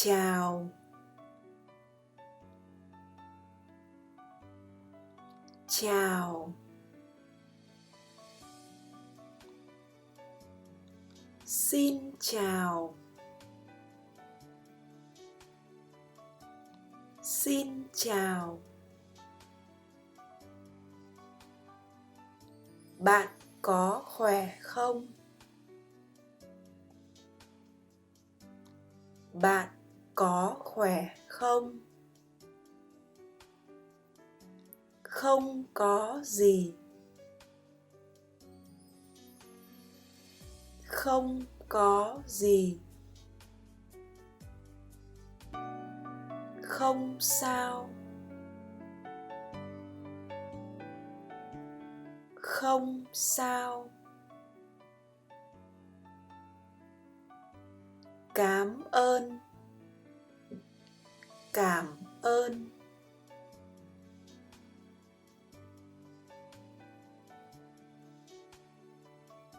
chào, chào. Xin chào, xin chào. Bạn có khỏe không? Bạn có khỏe không? Không có gì. Không có gì. Không sao. Không sao. Cảm ơn. Cảm ơn.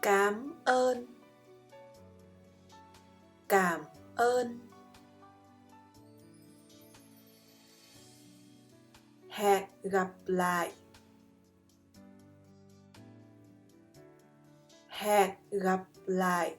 Cảm ơn. Cảm ơn. Hẹn gặp lại. Hẹn gặp lại.